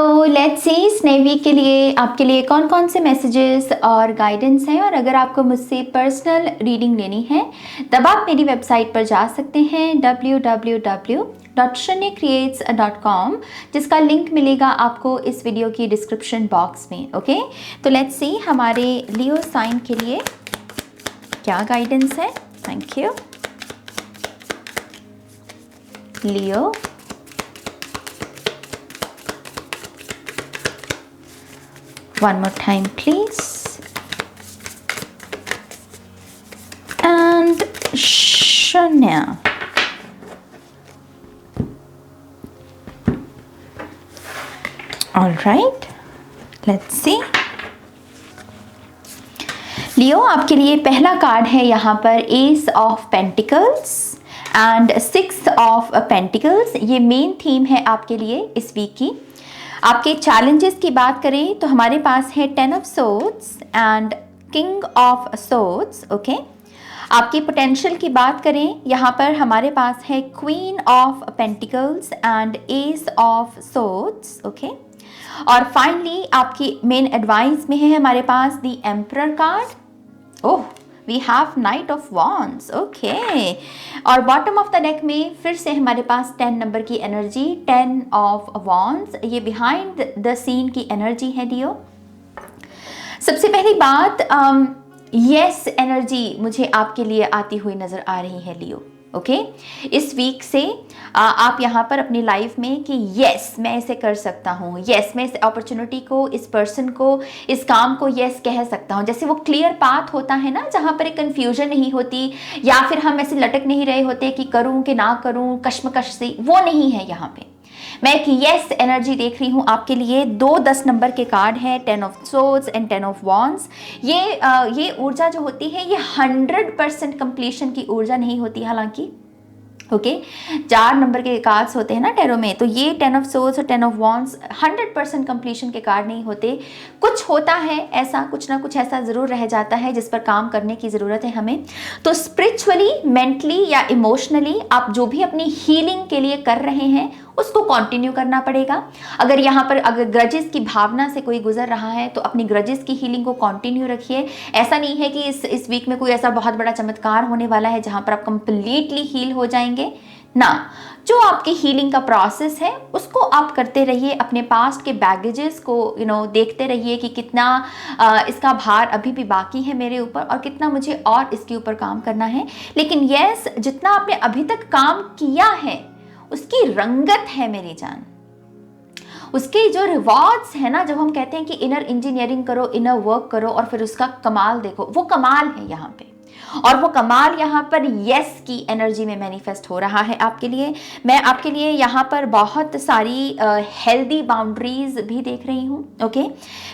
तो let's see इस नए वीक के लिए आपके लिए कौन कौन से मैसेजेस और गाइडेंस हैं। और अगर आपको मुझसे पर्सनल रीडिंग लेनी है तब आप मेरी वेबसाइट पर जा सकते हैं www.shrunyacreates.com, जिसका लिंक मिलेगा आपको इस वीडियो की डिस्क्रिप्शन बॉक्स में। ओके, तो लेट्स सी हमारे लियो साइन के लिए क्या गाइडेंस है। Thank you Leo. One more time, please. And Shrunya. All right. Let's see. लियो, आपके लिए पहला कार्ड है यहाँ पर S of pentacles and 6 of pentacles. ये मेन थीम है आपके लिए इस वीक की। आपके चैलेंजेस की बात करें तो हमारे पास है 10 of swords and king of swords. Okay, आपकी पोटेंशियल की बात करें यहाँ पर हमारे पास है queen of pentacles and ace of swords. Okay, और फाइनली आपकी मेन एडवाइस में है हमारे पास the emperor card. Oh, we have knight of wands. Okay, और बॉटम ऑफ द डेक में फिर से हमारे पास 10 नंबर की एनर्जी, 10 ऑफ वॉन्ड्स। ये बिहाइंड द सीन की एनर्जी है लियो। सबसे पहली बात, यस एनर्जी मुझे आपके लिए आती हुई नजर आ रही है लियो। ओके, इस वीक से आप यहाँ पर अपनी लाइफ में कि यस मैं इसे कर सकता हूँ, यस मैं इस अपॉर्चुनिटी को, इस पर्सन को, इस काम को यस कह सकता हूँ। जैसे वो क्लियर पाथ होता है ना, जहाँ पर एक कन्फ्यूजन नहीं होती या फिर हम ऐसे लटक नहीं रहे होते कि करूँ कि ना करूँ, कश्मकश से, वो नहीं है यहाँ पे। मैं एक यस एनर्जी देख रही हूँ आपके लिए। 2 10 नंबर के कार्ड हैं, 10 of swords and 10 of wands. ये ऊर्जा जो होती है ये 100% कंप्लीशन की ऊर्जा नहीं होती हालांकि। ओके, 4 नंबर के कार्ड्स होते हैं ना टैरो में, तो ये 10 ऑफ सोर्ड्स और 10 ऑफ वॉन्ड्स 100% कंप्लीशन के कार्ड नहीं होते। कुछ होता है ऐसा, कुछ ना कुछ ऐसा ज़रूर रह जाता है जिस पर काम करने की ज़रूरत है हमें। तो स्पिरिचुअली, मेंटली या इमोशनली आप जो भी अपनी हीलिंग के लिए कर रहे हैं उसको कंटिन्यू करना पड़ेगा। अगर यहाँ पर अगर ग्रजेस की भावना से कोई गुजर रहा है तो अपनी ग्रजेस की हीलिंग को कंटिन्यू रखिए। ऐसा नहीं है कि इस वीक में कोई ऐसा बहुत बड़ा चमत्कार होने वाला है जहाँ पर आप कंप्लीटली हील हो जाएंगे ना। जो आपकी हीलिंग का प्रोसेस है उसको आप करते रहिए। अपने पास्ट के बैगेजेस को देखते रहिए कि कितना इसका भार अभी भी बाकी है मेरे ऊपर और कितना मुझे और इसके ऊपर काम करना है। लेकिन यस, जितना आपने अभी तक काम किया है उसकी रंगत है मेरी जान, उसके जो रिवॉर्ड्स है ना, जब हम कहते हैं कि इनर इंजीनियरिंग करो, इनर वर्क करो और फिर उसका कमाल देखो, वो कमाल है यहाँ पे। और वो कमाल यहाँ पर यस की एनर्जी में मैनिफेस्ट हो रहा है आपके लिए। मैं आपके लिए यहाँ पर बहुत सारी हेल्दी बाउंड्रीज भी देख रही हूँ। ओके,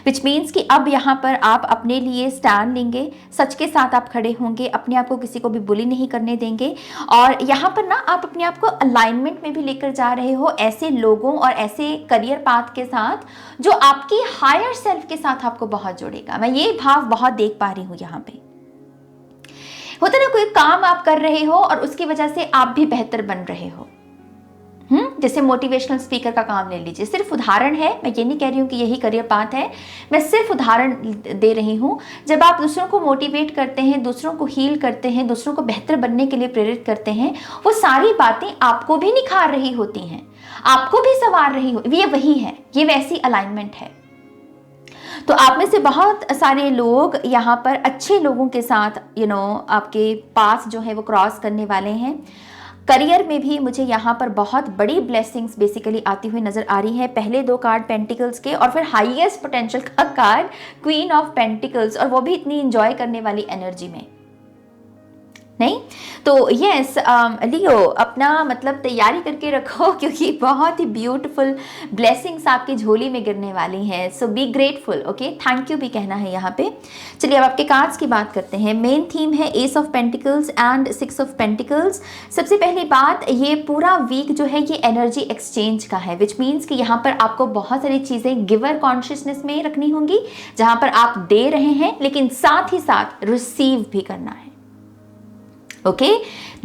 विच मीन्स कि अब यहाँ पर आप अपने लिए स्टैंड लेंगे, सच के साथ आप खड़े होंगे, अपने आप को किसी को भी बुली नहीं करने देंगे। और यहाँ पर ना आप अपने आप को अलाइनमेंट में भी लेकर जा रहे हो ऐसे लोगों और ऐसे करियर पाथ के साथ जो आपकी हायर सेल्फ के साथ आपको बहुत जोड़ेगा। मैं ये भाव बहुत देख पा रही हूँ यहाँ पे। होता ना, कोई काम आप कर रहे हो और उसकी वजह से आप भी बेहतर बन रहे हो। जैसे मोटिवेशनल स्पीकर का काम ले लीजिए, सिर्फ उदाहरण है, मैं ये नहीं कह रही हूँ कि यही करियर पाथ है, मैं सिर्फ उदाहरण दे रही हूँ। जब आप दूसरों को मोटिवेट करते हैं, दूसरों को हील करते हैं, दूसरों को बेहतर बनने के लिए प्रेरित करते हैं, वो सारी बातें आपको भी निखार रही होती हैं, आपको भी संवार रही हो। ये वही है, ये वैसी अलाइनमेंट है। तो आप में से बहुत सारे लोग यहाँ पर अच्छे लोगों के साथ आपके पास जो है वो क्रॉस करने वाले हैं। करियर में भी मुझे यहाँ पर बहुत बड़ी ब्लेसिंग्स बेसिकली आती हुई नजर आ रही है। पहले 2 कार्ड पेंटिकल्स के और फिर हाईएस्ट पोटेंशियल का कार्ड क्वीन ऑफ पेंटिकल्स, और वो भी इतनी एंजॉय करने वाली एनर्जी में नहीं। तो यस लियो, अपना मतलब तैयारी करके रखो क्योंकि बहुत ही ब्यूटीफुल ब्लेसिंग्स आपकी झोली में गिरने वाली हैं। So be grateful. Okay, thank you भी कहना है यहाँ पे। चलिए अब आपके कार्ड्स की बात करते हैं। मेन थीम है S of pentacles and 6 of pentacles. सबसे पहली बात, ये पूरा वीक जो है ये एनर्जी एक्सचेंज का है, विच मीन्स कि यहाँ पर आपको बहुत सारी चीज़ें गिवर कॉन्शियसनेस में रखनी होंगी, जहाँ पर आप दे रहे हैं लेकिन साथ ही साथ रिसीव भी करना है। ओके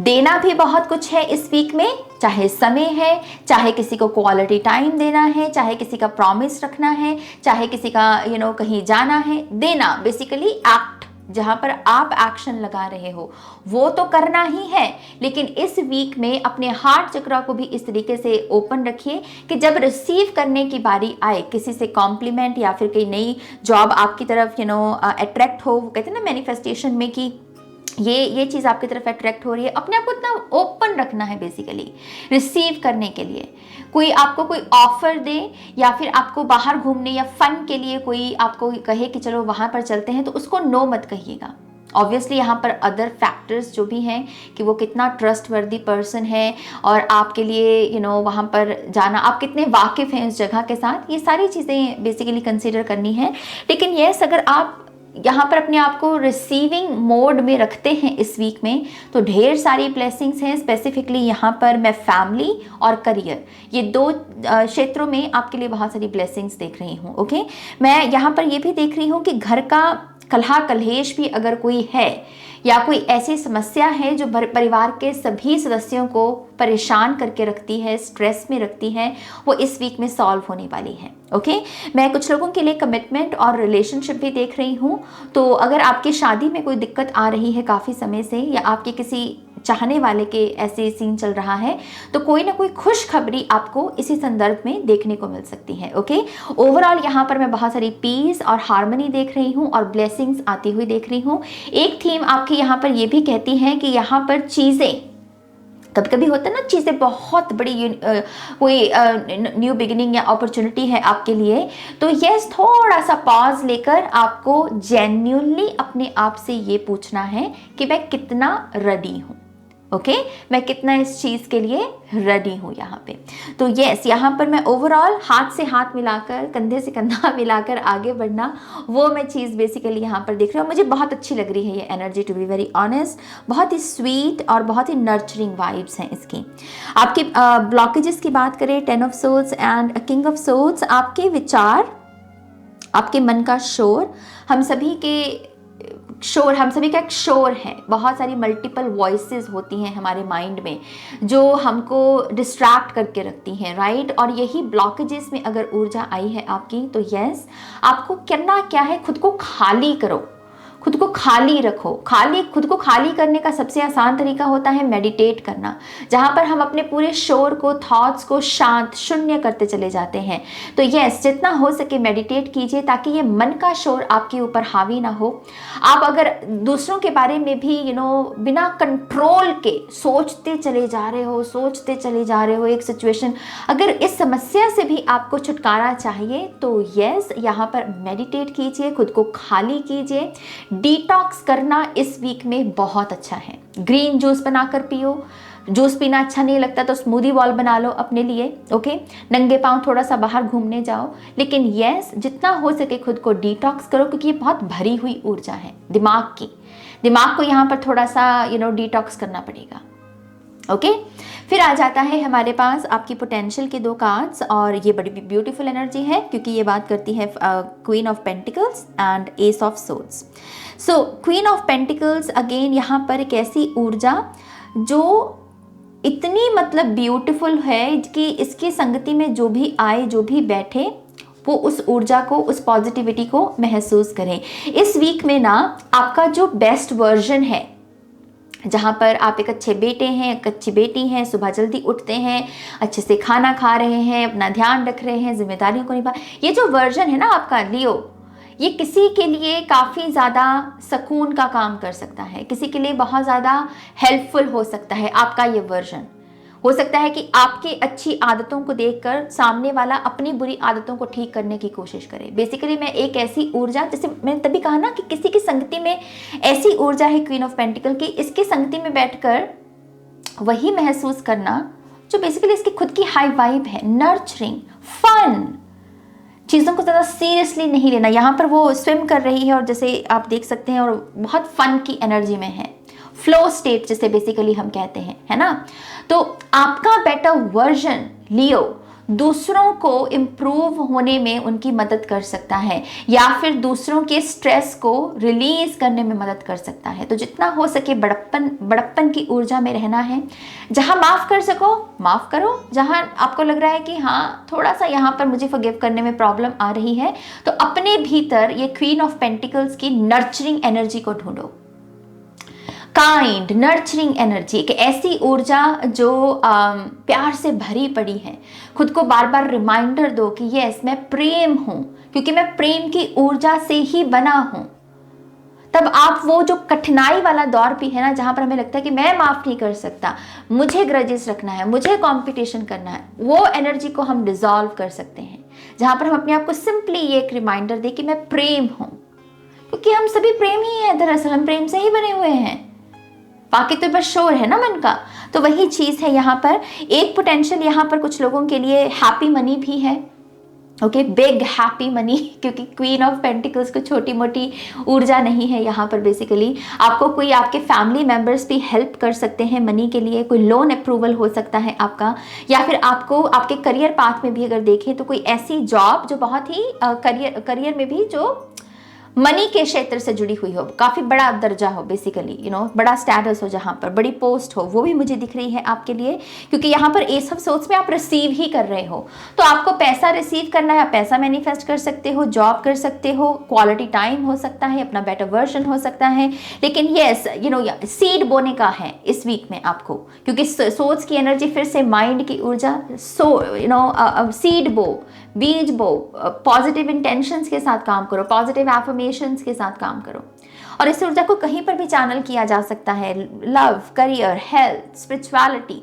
देना भी बहुत कुछ है इस वीक में, चाहे समय है, चाहे किसी को क्वालिटी टाइम देना है, चाहे किसी का प्रॉमिस रखना है, चाहे किसी का कहीं जाना है। देना बेसिकली एक्ट, जहां पर आप एक्शन लगा रहे हो वो तो करना ही है, लेकिन इस वीक में अपने हार्ट चक्रा को भी इस तरीके से ओपन रखिए कि जब रिसीव करने की बारी आए, किसी से कॉम्प्लीमेंट या फिर कोई नई जॉब आपकी तरफ अट्रैक्ट हो, वो कहते हैं ना मैनिफेस्टेशन में कि ये चीज़ आपकी तरफ अट्रैक्ट हो रही है, अपने आप को इतना ओपन रखना है बेसिकली रिसीव करने के लिए। कोई आपको कोई ऑफर दे या फिर आपको बाहर घूमने या फन के लिए कोई आपको कहे कि चलो वहाँ पर चलते हैं, तो उसको नो मत कहिएगा। ऑब्वियसली यहाँ पर अदर फैक्टर्स जो भी हैं कि वो कितना ट्रस्टवर्दी पर्सन है और आपके लिए वहाँ पर जाना, आप कितने वाकिफ़ हैं उस जगह के साथ, ये सारी चीज़ें बेसिकली कंसीडर करनी है। लेकिन यस, अगर आप यहाँ पर अपने आप को रिसीविंग मोड में रखते हैं इस वीक में, तो ढेर सारी ब्लेसिंग्स हैं। स्पेसिफिकली यहाँ पर मैं फैमिली और करियर, ये दो क्षेत्रों में आपके लिए बहुत सारी ब्लेसिंग्स देख रही हूँ। ओके, मैं यहाँ पर ये भी देख रही हूँ कि घर का कलह कलेश भी अगर कोई है या कोई ऐसी समस्या है जो परिवार के सभी सदस्यों को परेशान करके रखती है, स्ट्रेस में रखती है, वो इस वीक में सॉल्व होने वाली है। ओके, मैं कुछ लोगों के लिए कमिटमेंट और रिलेशनशिप भी देख रही हूँ। तो अगर आपकी शादी में कोई दिक्कत आ रही है काफ़ी समय से, या आपके किसी चाहने वाले के ऐसे सीन चल रहा है, तो कोई ना कोई खुशखबरी आपको इसी संदर्भ में देखने को मिल सकती है। ओके, ओवरऑल यहाँ पर मैं बहुत सारी पीस और हार्मनी देख रही हूँ और ब्लेसिंग्स आती हुई देख रही हूँ। एक थीम आपकी यहाँ पर ये भी कहती है कि यहाँ पर चीज़ें, कभी कभी होता है ना, चीज़ें बहुत बड़ी कोई न्यू बिगिनिंग या अपॉर्चुनिटी है आपके लिए, तो यस, थोड़ा सा पॉज लेकर आपको जेन्युइनली अपने आप से ये पूछना है कि मैं कितना रेडी हूँ। ओके, मैं कितना इस चीज़ के लिए रेडी हूँ यहाँ पे। तो यस, यहाँ पर मैं ओवरऑल हाथ से हाथ मिलाकर, कंधे से कंधा मिलाकर आगे बढ़ना, वो मैं चीज़ बेसिकली यहाँ पर देख रही हूँ। मुझे बहुत अच्छी लग रही है ये energy, to be very honest. बहुत ही स्वीट और बहुत ही नर्चरिंग वाइब्स हैं इसकी। आपके ब्लॉकेजेस की बात करें, 10 of swords and king of swords, आपके विचार, आपके मन का शोर, हम सभी का एक शोर है। बहुत सारी मल्टीपल वॉइसेस होती हैं हमारे माइंड में जो हमको डिस्ट्रैक्ट करके रखती हैं, राइट। और यही ब्लॉकेजेस में अगर ऊर्जा आई है आपकी, तो यस, आपको करना क्या है, खुद को खाली करो, खुद को खाली रखो। खुद को खाली करने का सबसे आसान तरीका होता है मेडिटेट करना, जहाँ पर हम अपने पूरे शोर को, थॉट्स को शांत, शून्य करते चले जाते हैं। तो यस, जितना हो सके मेडिटेट कीजिए ताकि ये मन का शोर आपके ऊपर हावी ना हो। आप अगर दूसरों के बारे में भी बिना कंट्रोल के सोचते चले जा रहे हो एक सिचुएशन, अगर इस समस्या से भी आपको छुटकारा चाहिए, तो यस, यहाँ पर मेडिटेट कीजिए, खुद को खाली कीजिए। डिटॉक्स करना इस वीक में बहुत अच्छा है। ग्रीन जूस बनाकर पियो, जूस पीना अच्छा नहीं लगता तो स्मूदी बॉल बना लो अपने लिए। ओके, नंगे पांव थोड़ा सा बाहर घूमने जाओ, लेकिन यस, जितना हो सके खुद को डिटॉक्स करो, क्योंकि ये बहुत भरी हुई ऊर्जा है दिमाग को यहाँ पर थोड़ा सा डिटॉक्स करना पड़ेगा। ओके, फिर आ जाता है हमारे पास आपकी पोटेंशियल के 2 कार्ड्स, और ये बड़ी ब्यूटीफुल एनर्जी है क्योंकि ये बात करती है queen of pentacles and ace of swords. So queen of pentacles again यहाँ पर एक ऐसी ऊर्जा जो इतनी ब्यूटीफुल है कि इसकी संगति में जो भी आए, जो भी बैठे, वो उस ऊर्जा को, उस पॉजिटिविटी को महसूस करें। इस वीक में ना आपका जो बेस्ट वर्जन है, जहाँ पर आप एक अच्छे बेटे हैं, एक अच्छी बेटी हैं, सुबह जल्दी उठते हैं, अच्छे से खाना खा रहे हैं, अपना ध्यान रख रहे हैं, जिम्मेदारियों को निभा, ये जो वर्जन है ना आपका लियो, ये किसी के लिए काफ़ी ज़्यादा सुकून का काम कर सकता है, किसी के लिए बहुत ज़्यादा हेल्पफुल हो सकता है। आपका ये वर्जन हो सकता है कि आपकी अच्छी आदतों को देखकर सामने वाला अपनी बुरी आदतों को ठीक करने की कोशिश करे। बेसिकली मैं एक ऐसी ऊर्जा, जैसे मैंने तभी कहा ना कि किसी की संगति में ऐसी ऊर्जा है क्वीन ऑफ पेंटिकल की, इसकी संगति में बैठकर वही महसूस करना जो बेसिकली इसकी खुद की हाई वाइब है, नर्चरिंग, फन, चीज़ों को ज़्यादा सीरियसली नहीं लेना। यहाँ पर वो स्विम कर रही है और जैसे आप देख सकते हैं, और बहुत फन की एनर्जी में है, फ्लो स्टेट जिसे बेसिकली हम कहते हैं, है ना। तो आपका बेटर वर्जन लियो दूसरों को इम्प्रूव होने में उनकी मदद कर सकता है, या फिर दूसरों के स्ट्रेस को रिलीज करने में मदद कर सकता है। तो जितना हो सके बड़प्पन की ऊर्जा में रहना है। जहां माफ कर सको माफ करो, जहां आपको लग रहा है कि हाँ थोड़ा सा यहाँ पर मुझे फॉरगिव करने में प्रॉब्लम आ रही है, तो अपने भीतर ये क्वीन ऑफ पेंटिकल्स की नर्चरिंग एनर्जी को ढूंढो। काइंड नर्चरिंग एनर्जी, एक ऐसी ऊर्जा जो प्यार से भरी पड़ी है। खुद को बार बार रिमाइंडर दो कि यस मैं प्रेम हूं, क्योंकि मैं प्रेम की ऊर्जा से ही बना हूं। तब आप वो जो कठिनाई वाला दौर भी है ना, जहां पर हमें लगता है कि मैं माफ नहीं कर सकता, मुझे ग्रजेस रखना है, मुझे कंपटीशन करना है, वो एनर्जी को हम डिसॉल्व कर सकते हैं। जहां पर हम अपने आप को सिंपली ये एक रिमाइंडर दे कि मैं प्रेम हूं, क्योंकि हम सभी प्रेम ही हैं। दरअसल हम प्रेम से ही बने हुए हैं, बाकी तो बस शोर है ना मन का। तो वही चीज है यहाँ पर। एक पोटेंशियल यहाँ पर कुछ लोगों के लिए हैप्पी मनी भी है। ओके, बिग हैप्पी मनी, क्योंकि क्वीन ऑफ पेंटिकल्स को छोटी मोटी ऊर्जा नहीं है यहाँ पर। बेसिकली आपको कोई आपके फैमिली मेंबर्स भी हेल्प कर सकते हैं मनी के लिए, कोई लोन अप्रूवल हो सकता है आपका, या फिर आपको आपके करियर पाथ में भी अगर देखें तो कोई ऐसी जॉब जो बहुत ही करियर में भी जो मनी के क्षेत्र से जुड़ी हुई हो, काफी बड़ा दर्जा हो, बेसिकली बड़ा स्टेटस हो, जहां पर बड़ी पोस्ट हो, वो भी मुझे दिख रही है आपके लिए। क्योंकि यहाँ पर एस ऑफ सोर्ड्स में आप रिसीव ही कर रहे हो, तो आपको पैसा रिसीव करना है, पैसा मैनिफेस्ट कर सकते हो, जॉब कर सकते हो, क्वालिटी टाइम हो सकता है, अपना बेटर वर्जन हो सकता है। लेकिन यस सीड बोने का है इस वीक में आपको, क्योंकि सोर्ड्स की एनर्जी फिर से माइंड की ऊर्जा, सीड बो, बीज बो, पॉजिटिव इंटेंशंस के साथ काम करो, पॉजिटिव एफर्मेशंस के साथ काम करो। और इस ऊर्जा को कहीं पर भी चैनल किया जा सकता है। लव, करियर, हेल्थ, स्पिरिचुअलिटी,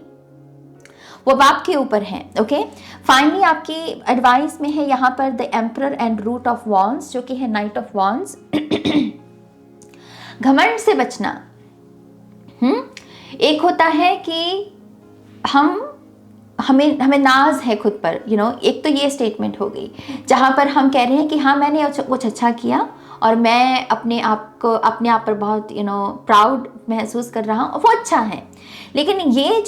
वो आपके ऊपर है। ओके, फाइनली आपकी एडवाइस में है यहाँ पर the emperor and root of wands, जो कि है नाइट ऑफ वॉन्ड्स। घमंड से बचना। एक होता है कि हमें नाज है खुद पर, एक तो ये स्टेटमेंट हो गई जहां पर हम कह रहे हैं कि हाँ मैंने कुछ अच्छा किया और मैं अपने आप पर बहुत प्राउड महसूस कर रहा हूँ, वो अच्छा है। लेकिन ये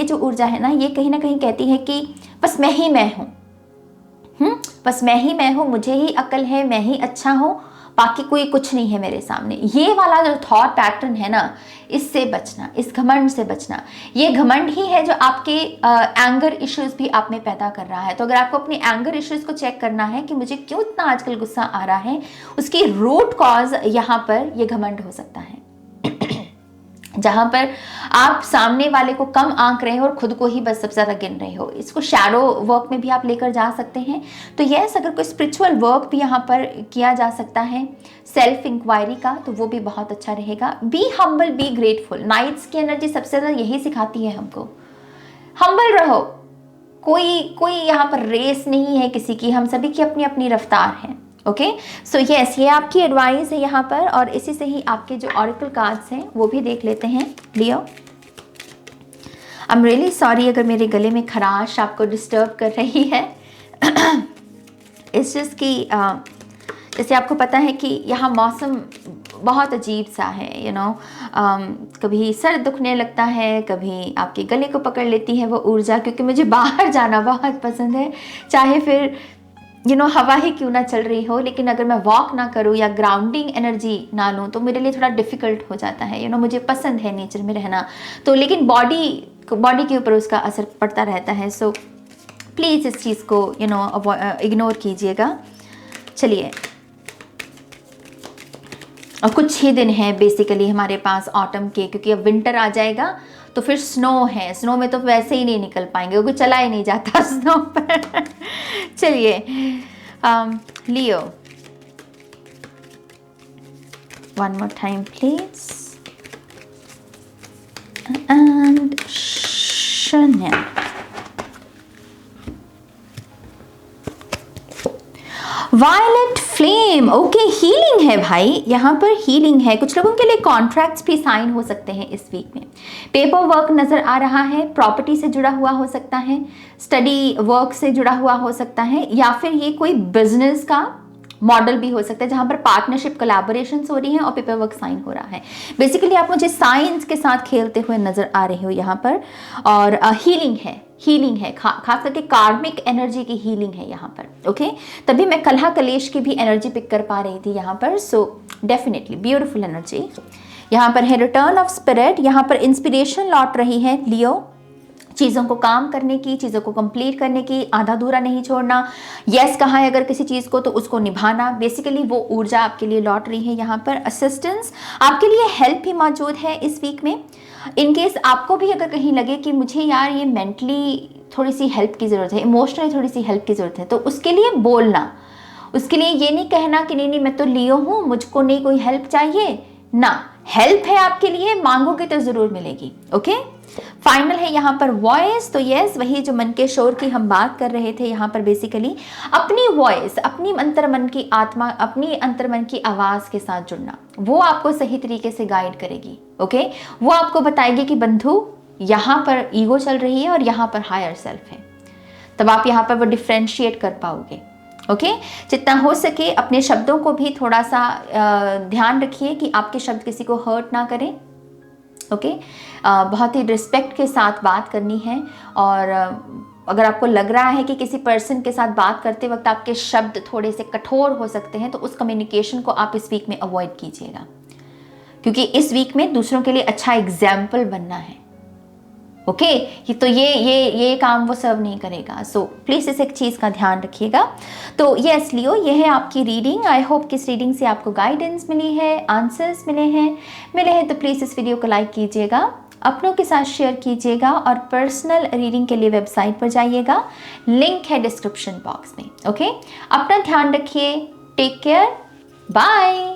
जो ऊर्जा है ना, ये कहीं ना कहीं कहती है कि बस मैं ही मैं हूँ, बस मैं ही मैं हूँ, मुझे ही अकल है, मैं ही अच्छा हूँ, बाकी कोई कुछ नहीं है मेरे सामने। ये वाला जो थॉट पैटर्न है ना, इससे बचना, इस घमंड से बचना। ये घमंड ही है जो आपके एंगर इश्यूज भी आप में पैदा कर रहा है। तो अगर आपको अपने एंगर इश्यूज को चेक करना है कि मुझे क्यों इतना आजकल गुस्सा आ रहा है, उसकी रूट कॉज यहाँ पर ये घमंड हो सकता है। जहां पर आप सामने वाले को कम आंक रहे हो और खुद को ही बस सबसे ज्यादा गिन रहे हो। इसको शैडो वर्क में भी आप लेकर जा सकते हैं। तो यस, अगर कोई स्पिरिचुअल वर्क भी यहाँ पर किया जा सकता है सेल्फ इंक्वायरी का, तो वो भी बहुत अच्छा रहेगा। Be humble, be grateful. Knights की एनर्जी सबसे ज्यादा यही सिखाती है हमको, हम्बल रहो। कोई यहाँ पर रेस नहीं है किसी की, हम सभी की अपनी अपनी रफ्तार है। ओके, सो यस, ये आपकी एडवाइस है यहाँ पर। और इसी से ही आपके जो ऑरेकल कार्ड्स हैं वो भी देख लेते हैं। लियो, आई एम रियली सॉरी अगर मेरे गले में खराश आपको डिस्टर्ब कर रही है। इट्स जस्ट कि जैसे आपको पता है कि यहाँ मौसम बहुत अजीब सा है, कभी सर दुखने लगता है, कभी आपके गले को पकड़ लेती है वो ऊर्जा। क्योंकि मुझे बाहर जाना बहुत पसंद है, चाहे फिर हवा ही क्यों ना चल रही हो, लेकिन अगर मैं वॉक ना करूँ या ग्राउंडिंग एनर्जी ना लूँ तो मेरे लिए थोड़ा डिफिकल्ट हो जाता है। मुझे पसंद है नेचर में रहना, तो लेकिन बॉडी के ऊपर उसका असर पड़ता रहता है। सो प्लीज़ इस चीज़ को इग्नोर कीजिएगा। चलिए, और कुछ ही दिन है बेसिकली हमारे पास ऑटम के, क्योंकि अब विंटर आ जाएगा तो फिर स्नो है। स्नो में तो वैसे ही नहीं निकल पाएंगे, क्योंकि चला ही नहीं जाता स्नो पर। चलिए, Leo, one more time please, and शन्या। वायलेट फ्लेम, ओके, हीलिंग है भाई, यहाँ पर हीलिंग है। कुछ लोगों के लिए कॉन्ट्रैक्ट्स भी साइन हो सकते हैं इस वीक में। पेपर वर्क नजर आ रहा है, प्रॉपर्टी से जुड़ा हुआ हो सकता है, स्टडी वर्क से जुड़ा हुआ हो सकता है, या फिर ये कोई बिजनेस का मॉडल भी हो सकता है जहां पर पार्टनरशिप कोलैबोरेशंस हो रही हैं और पेपर वर्क साइन हो रहा है। बेसिकली आप मुझे साइंस के साथ खेलते हुए नजर आ रहे हो यहाँ पर। और हीलिंग है, हीलिंग है, खास करके कार्मिक एनर्जी की हीलिंग है यहाँ पर। ओके, तभी मैं कलह कलेश की भी एनर्जी पिक कर पा रही थी यहाँ पर। सो डेफिनेटली ब्यूटीफुल एनर्जी यहाँ पर है। रिटर्न ऑफ स्पिरिट, यहाँ पर इंस्पिरेशन लौट रही है लियो, चीज़ों को काम करने की, चीज़ों को कंप्लीट करने की, आधा अधूरा नहीं छोड़ना। यस कहा है अगर किसी चीज़ को तो उसको निभाना, बेसिकली वो ऊर्जा आपके लिए लौट रही है यहाँ पर। असिस्टेंस, आपके लिए हेल्प भी मौजूद है इस वीक में। इन केस आपको भी अगर कहीं लगे कि मुझे यार ये मेंटली थोड़ी सी हेल्प की ज़रूरत है, इमोशनली थोड़ी सी हेल्प की ज़रूरत है, तो उसके लिए बोलना, उसके लिए ये नहीं कहना कि नहीं मैं तो लियो हूँ, मुझको नहीं कोई हेल्प चाहिए ना, हेल्प है आपके लिए, मांगोगे तो ज़रूर मिलेगी। ओके, फाइनल है यहाँ पर वॉइस। तो यस, वही जो मन के शोर की हम बात कर रहे थे यहाँ पर, बेसिकली अपनी वॉइस, अपनी अंतर्मन की आत्मा, अपनी अंतर्मन की आवाज़ के साथ जुड़ना, वो आपको सही तरीके से गाइड करेगी। ओके, वो आपको बताएगी कि बंधु यहाँ पर ईगो चल रही है और यहाँ पर हायर सेल्फ है, तब आप यहाँ पर वो डिफ्रेंशिएट कर पाओगे। ओके, जितना हो सके अपने शब्दों को भी थोड़ा सा ध्यान रखिए कि आपके शब्द किसी को हर्ट ना करें। ओके, बहुत ही रिस्पेक्ट के साथ बात करनी है। और अगर आपको लग रहा है कि किसी पर्सन के साथ बात करते वक्त आपके शब्द थोड़े से कठोर हो सकते हैं, तो उस कम्युनिकेशन को आप इस वीक में अवॉइड कीजिएगा, क्योंकि इस वीक में दूसरों के लिए अच्छा एग्जाम्पल बनना है। ओके, तो ये काम वो सर्व नहीं करेगा। सो प्लीज़ इस एक चीज़ का ध्यान रखिएगा। तो यस लियो, ये है आपकी रीडिंग। आई होप कि इस रीडिंग से आपको गाइडेंस मिली है, आंसर्स मिले हैं तो प्लीज़ इस वीडियो को लाइक कीजिएगा, अपनों के साथ शेयर कीजिएगा और पर्सनल रीडिंग के लिए वेबसाइट पर जाइएगा, लिंक है डिस्क्रिप्शन बॉक्स में। ओके, अपना ध्यान रखिए, टेक केयर, बाय।